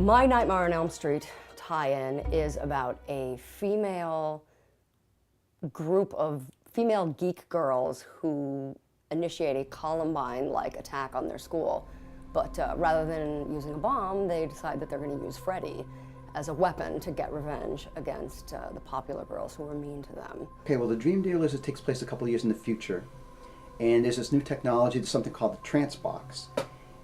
My Nightmare on Elm Street tie-in is about a female group of female geek girls who initiate a Columbine-like attack on their school. But rather than using a bomb, they decide that they're going to use Freddy as a weapon to get revenge against the popular girls who were mean to them. Okay, well, the Dream Dealers, it takes place a couple of years in the future. And there's this new technology, there's something called the trance box.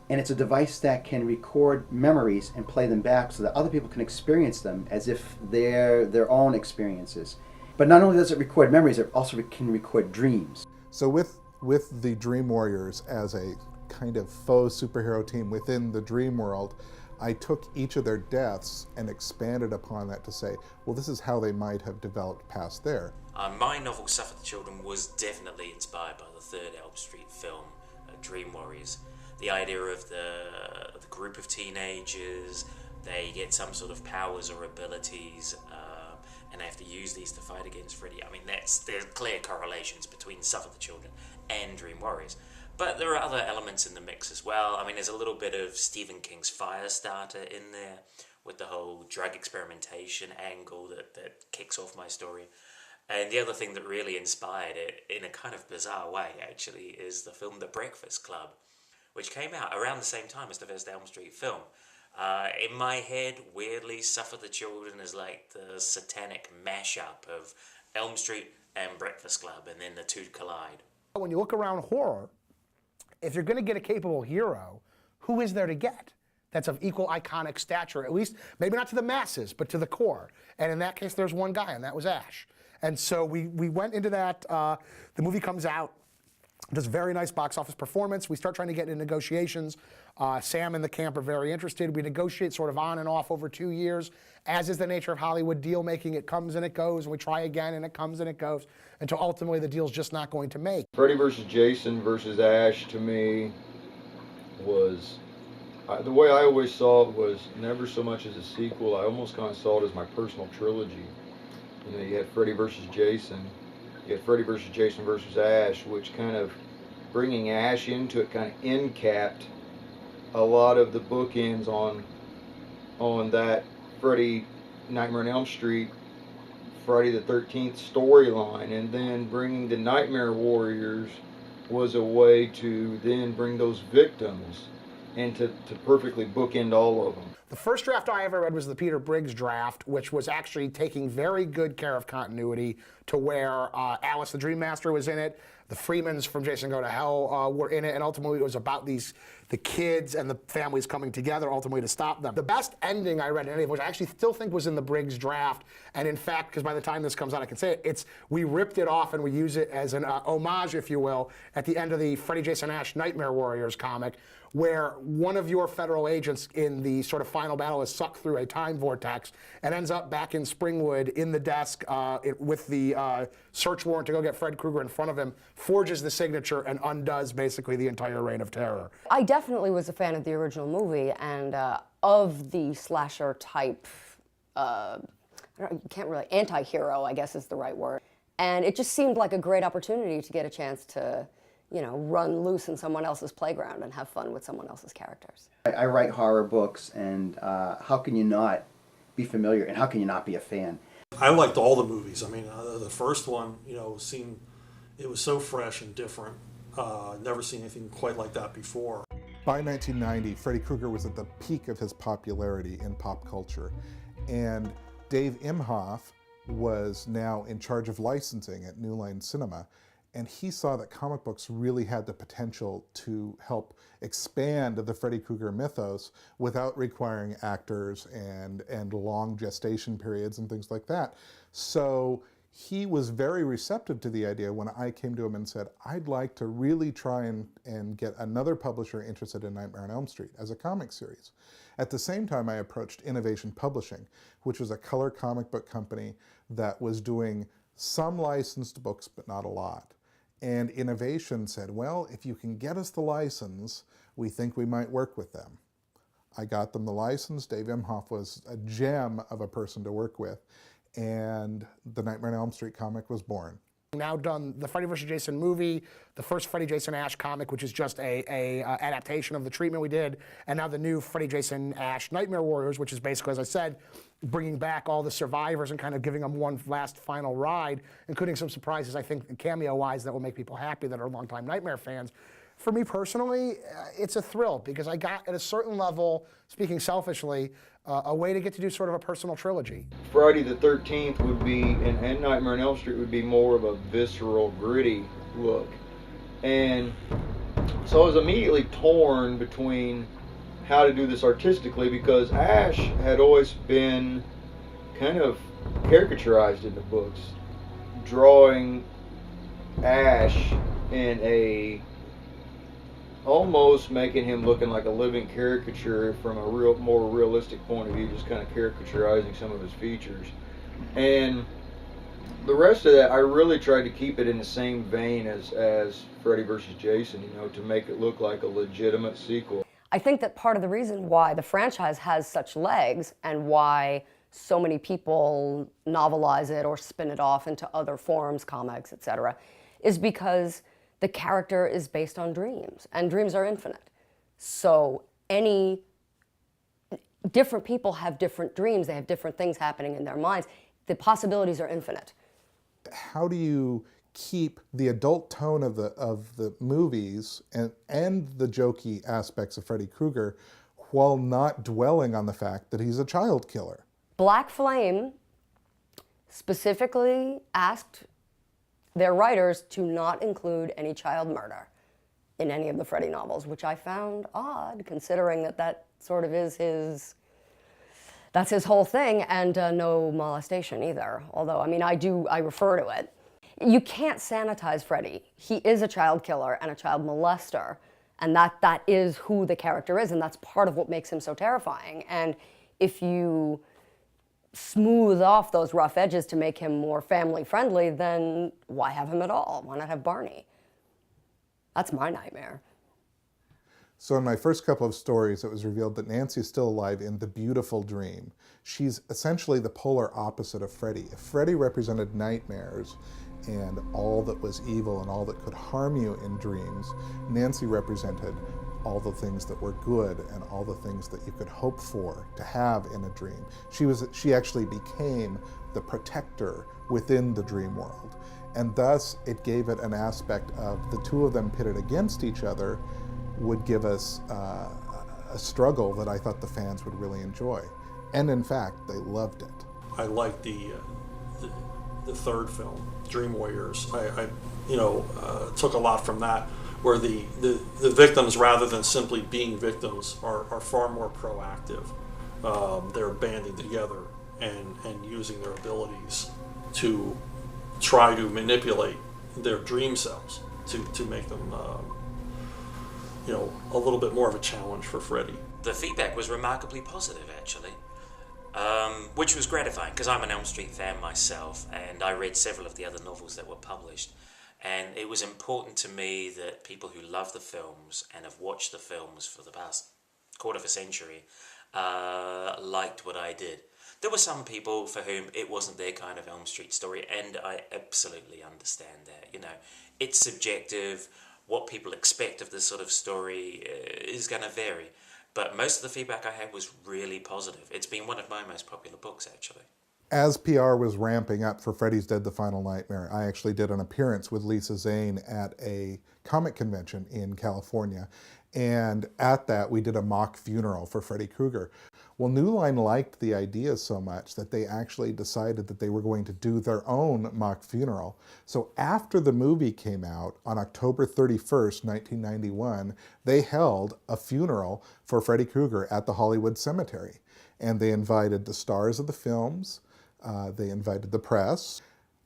And it's a device that can record memories and play them back so that other people can experience them as if they're their own experiences. But not only does it record memories, it also can record dreams. So with the Dream Warriors as a kind of faux superhero team within the dream world, I took each of their deaths and expanded upon that to say, well, this is how they might have developed past there. My novel, Suffer the Children, was definitely inspired by the third Elm Street film, Dream Warriors. The idea of the group of teenagers, they get some sort of powers or abilities, and they have to use these to fight against Freddy. I mean, there's clear correlations between Suffer the Children and Dream Warriors. But there are other elements in the mix as well. I mean, there's a little bit of Stephen King's Firestarter in there with the whole drug experimentation angle that kicks off my story. And the other thing that really inspired it, in a kind of bizarre way actually, is the film The Breakfast Club, which came out around the same time as the first Elm Street film. In my head, weirdly, Suffer the Children is like the satanic mashup of Elm Street and Breakfast Club, and then the two collide. When you look around horror, if you're going to get a capable hero, who is there to get that's of equal iconic stature, at least, maybe not to the masses, but to the core? And in that case, there's one guy, and that was Ash. And so we went into that. The movie comes out, does very nice box office performance. We start trying to get into negotiations. Sam and the camp are very interested. We negotiate sort of on and off over 2 years. As is the nature of Hollywood deal making, it comes and it goes, and we try again, and it comes and it goes, until ultimately the deal's just not going to make. Freddy versus Jason versus Ash, to me, was, the way I always saw it was never so much as a sequel. I almost kind of saw it as my personal trilogy. You know, you had Freddy versus Jason, you had Freddy versus Jason versus Ash, which kind of, bringing Ash into it, kind of end capped a lot of the bookends on that Freddy Nightmare on Elm Street, Friday the 13th storyline. And then bringing the Nightmare Warriors was a way to then bring those victims and to perfectly bookend all of them. The first draft I ever read was the Peter Briggs draft, which was actually taking very good care of continuity to where Alice the Dream Master was in it, the Freemans from Jason Go to Hell were in it, and ultimately it was about the kids and the families coming together ultimately to stop them. The best ending I read in any of which I actually still think was in the Briggs draft, and in fact, because by the time this comes out I can say it, we ripped it off and we use it as an homage, if you will, at the end of the Freddy Jason Ash Nightmare Warriors comic, where one of your federal agents in the sort of final battle is sucked through a time vortex and ends up back in Springwood in the desk with the search warrant to go get Fred Krueger in front of him, forges the signature and undoes basically the entire reign of terror. I definitely was a fan of the original movie and of the slasher type, you can't really, anti-hero, I guess is the right word. And it just seemed like a great opportunity to get a chance to, you know, run loose in someone else's playground and have fun with someone else's characters. I write horror books, and how can you not be familiar, and how can you not be a fan? I liked all the movies. I mean, the first one, you know, it was so fresh and different. Never seen anything quite like that before. By 1990, Freddy Krueger was at the peak of his popularity in pop culture, and Dave Imhoff was now in charge of licensing at New Line Cinema. And he saw that comic books really had the potential to help expand the Freddy Krueger mythos without requiring actors and long gestation periods and things like that. So he was very receptive to the idea when I came to him and said, I'd like to really try and get another publisher interested in Nightmare on Elm Street as a comic series. At the same time, I approached Innovation Publishing, which was a color comic book company that was doing some licensed books, but not a lot. And Innovation said, well, if you can get us the license, we think we might work with them. I got them the license. Dave Imhoff was a gem of a person to work with. And the Nightmare on Elm Street comic was born. Now done the Freddy vs. Jason movie, the first Freddy Jason Ash comic, which is just a adaptation of the treatment we did, and now the new Freddy Jason Ash Nightmare Warriors, which is basically, as I said, bringing back all the survivors and kind of giving them one last final ride, including some surprises, I think, cameo-wise, that will make people happy that are longtime Nightmare fans. For me personally, it's a thrill because I got, at a certain level, speaking selfishly, a way to get to do sort of a personal trilogy. Friday the 13th would be, and Nightmare on Elm Street would be more of a visceral, gritty look. And so I was immediately torn between how to do this artistically, because Ash had always been kind of caricaturized in the books. Drawing Ash in a almost making him looking like a living caricature from a more realistic point of view, just kind of caricaturizing some of his features. And the rest of that, I really tried to keep it in the same vein as Freddy vs. Jason, to make it look like a legitimate sequel. I think that part of the reason why the franchise has such legs and why so many people novelize it or spin it off into other forms, comics, etc., is because the character is based on dreams, and dreams are infinite. So different people have different dreams, they have different things happening in their minds. The possibilities are infinite. How do you keep the adult tone of the movies and the jokey aspects of Freddy Krueger while not dwelling on the fact that he's a child killer? Black Flame specifically asked their writers to not include any child murder in any of the Freddy novels, which I found odd, considering that sort of is that's his whole thing, and no molestation either. Although, I mean, I refer to it. You can't sanitize Freddy. He is a child killer and a child molester, and that is who the character is, and that's part of what makes him so terrifying. And if you smooth off those rough edges to make him more family friendly, then why have him at all? Why not have Barney? That's my nightmare. So in my first couple of stories, it was revealed that Nancy is still alive in The Beautiful Dream. She's essentially the polar opposite of Freddy. If Freddy represented nightmares and all that was evil and all that could harm you in dreams, Nancy represented all the things that were good and all the things that you could hope for to have in a dream. She actually became the protector within the dream world. And thus it gave it an aspect of the two of them pitted against each other would give us a struggle that I thought the fans would really enjoy. And in fact, they loved it. I like the third film, Dream Warriors. I took a lot from that, where the victims, rather than simply being victims, are far more proactive. They're banding together and using their abilities to try to manipulate their dream selves to make them a little bit more of a challenge for Freddy. The feedback was remarkably positive, actually, which was gratifying, because I'm an Elm Street fan myself, and I read several of the other novels that were published. And it was important to me that people who love the films and have watched the films for the past quarter of a century liked what I did. There were some people for whom it wasn't their kind of Elm Street story, and I absolutely understand that. It's subjective. What people expect of this sort of story is going to vary. But most of the feedback I had was really positive. It's been one of my most popular books, actually. As PR was ramping up for Freddy's Dead: The Final Nightmare, I actually did an appearance with Lisa Zane at a comic convention in California. And at that, we did a mock funeral for Freddy Krueger. Well, New Line liked the idea so much that they actually decided that they were going to do their own mock funeral. So after the movie came out on October 31st, 1991, they held a funeral for Freddy Krueger at the Hollywood Cemetery. And they invited the stars of the films, they invited the press.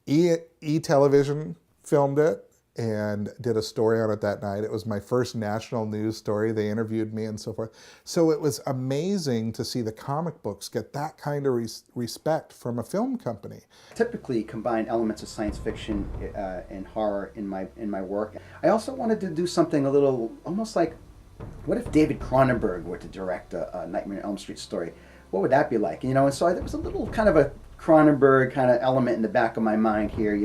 E-Television filmed it and did a story on it that night. It was my first national news story. They interviewed me and so forth. So it was amazing to see the comic books get that kind of respect from a film company. Typically combine elements of science fiction and horror in my work. I also wanted to do something a little, almost like, what if David Cronenberg were to direct a Nightmare on Elm Street story? What would that be like? And so there was a little kind of a Cronenberg kind of element in the back of my mind here,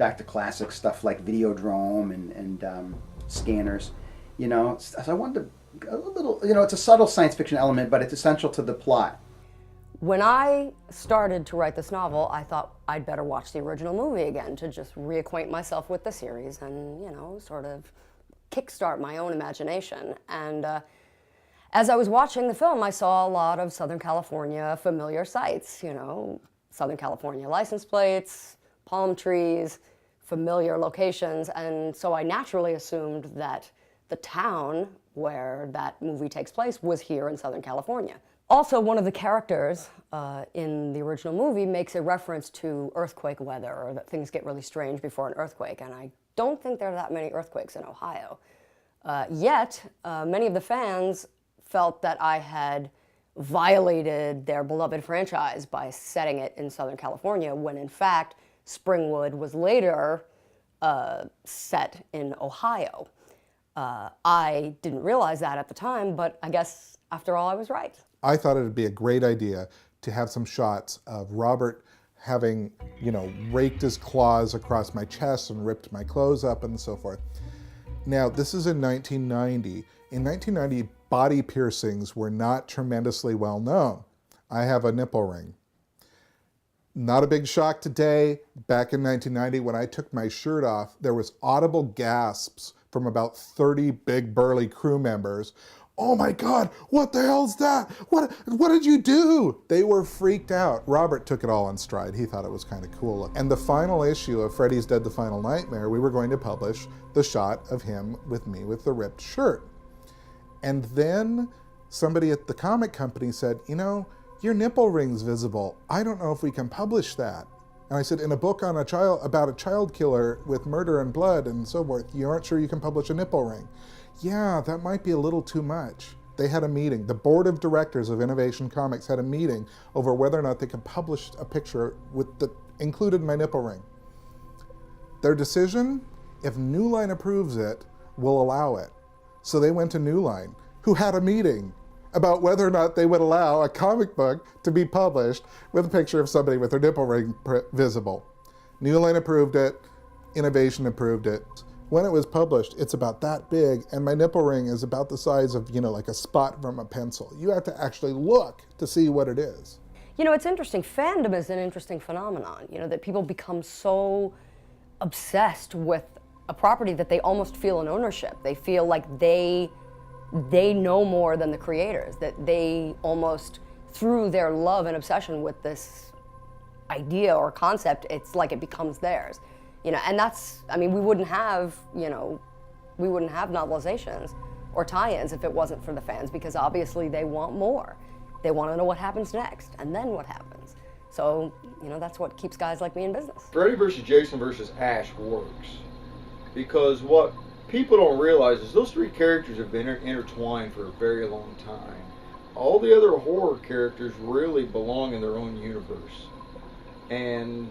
back to classic stuff like Videodrome and scanners. You know, so I wanted to a little. You know, it's a subtle science fiction element, but it's essential to the plot. When I started to write this novel, I thought I'd better watch the original movie again to just reacquaint myself with the series and, you know, sort of kickstart my own imagination. And as I was watching the film, I saw a lot of Southern California familiar sights, you know, Southern California license plates, palm trees, familiar locations, and so I naturally assumed that the town where that movie takes place was here in Southern California. Also, one of the characters in the original movie makes a reference to earthquake weather, or that things get really strange before an earthquake, and I don't think there are that many earthquakes in Ohio. Yet, many of the fans felt that I had violated their beloved franchise by setting it in Southern California, when in fact, Springwood was later set in Ohio. I didn't realize that at the time, but I guess after all, I was right. I thought it would be a great idea to have some shots of Robert having, you know, raked his claws across my chest and ripped my clothes up and so forth. Now, this is in 1990. In 1990, body piercings were not tremendously well known. I have a nipple ring. Not a big shock today. Back in 1990, when I took my shirt off, there was audible gasps from about 30 big burly crew members. Oh my God, what the hell's that? What did you do? They were freaked out. Robert took it all in stride. He thought it was kind of cool. And the final issue of Freddy's Dead, the Final Nightmare, we were going to publish the shot of him with me with the ripped shirt. And then somebody at the comic company said, you know, your nipple ring's visible. I don't know if we can publish that. And I said, in a book on about a child killer with murder and blood and so forth, you aren't sure you can publish a nipple ring? Yeah, that might be a little too much. They had a meeting. The board of directors of Innovation Comics had a meeting over whether or not they could publish a picture that included my nipple ring. Their decision, if New Line approves it, will allow it. So they went to New Line, who had a meeting about whether or not they would allow a comic book to be published with a picture of somebody with their nipple ring visible. New Line approved it, Innovation approved it. When it was published, it's about that big, and my nipple ring is about the size of, you know, like a spot from a pencil. You have to actually look to see what it is. You know, it's interesting. Fandom is an interesting phenomenon, you know, that people become so obsessed with a property that they almost feel an ownership. They feel like they know more than the creators, that they almost, through their love and obsession with this idea or concept, it's like it becomes theirs. You know, and that's, I mean, we wouldn't have novelizations or tie-ins if it wasn't for the fans, because obviously they want more. They want to know what happens next, and then what happens. So, you know, that's what keeps guys like me in business. Freddy versus Jason versus Ash works because what people don't realize is those three characters have been intertwined for a very long time. All the other horror characters really belong in their own universe, and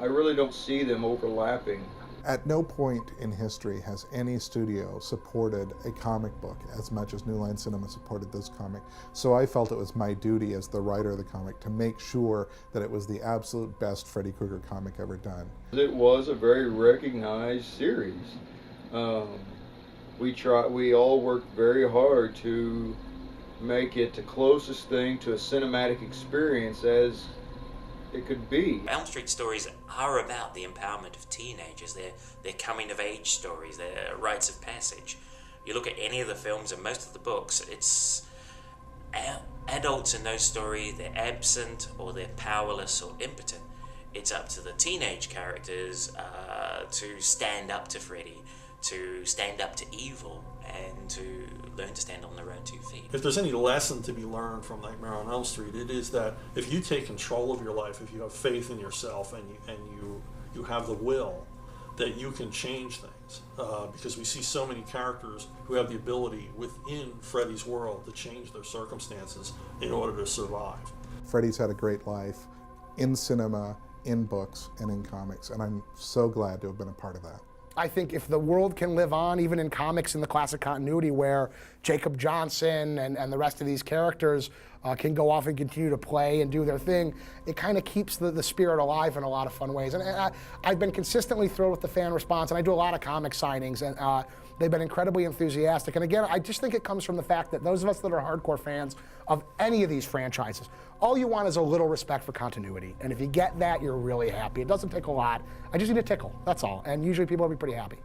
I really don't see them overlapping. At no point in history has any studio supported a comic book as much as New Line Cinema supported this comic. So I felt it was my duty as the writer of the comic to make sure that it was the absolute best Freddy Krueger comic ever done. It was a very recognized series. We all worked very hard to make it the closest thing to a cinematic experience as it could be. Elm Street stories are about the empowerment of teenagers. They're coming of age stories. They're rites of passage. You look at any of the films and most of the books, it's adults in those stories, they're absent or they're powerless or impotent. It's up to the teenage characters to stand up to Freddy, to stand up to evil, and to learn to stand on their own 2 feet. If there's any lesson to be learned from Nightmare on Elm Street, it is that if you take control of your life, if you have faith in yourself and you have the will, that you can change things. Because we see so many characters who have the ability within Freddy's world to change their circumstances in order to survive. Freddy's had a great life in cinema, in books, and in comics, and I'm so glad to have been a part of that. I think if the world can live on, even in comics in the classic continuity where Jacob Johnson and the rest of these characters can go off and continue to play and do their thing, it kind of keeps the spirit alive in a lot of fun ways. And I've been consistently thrilled with the fan response, and I do a lot of comic signings, and they've been incredibly enthusiastic. And again, I just think it comes from the fact that those of us that are hardcore fans of any of these franchises, all you want is a little respect for continuity. And if you get that, you're really happy. It doesn't take a lot. I just need a tickle, that's all. And usually people will be pretty happy.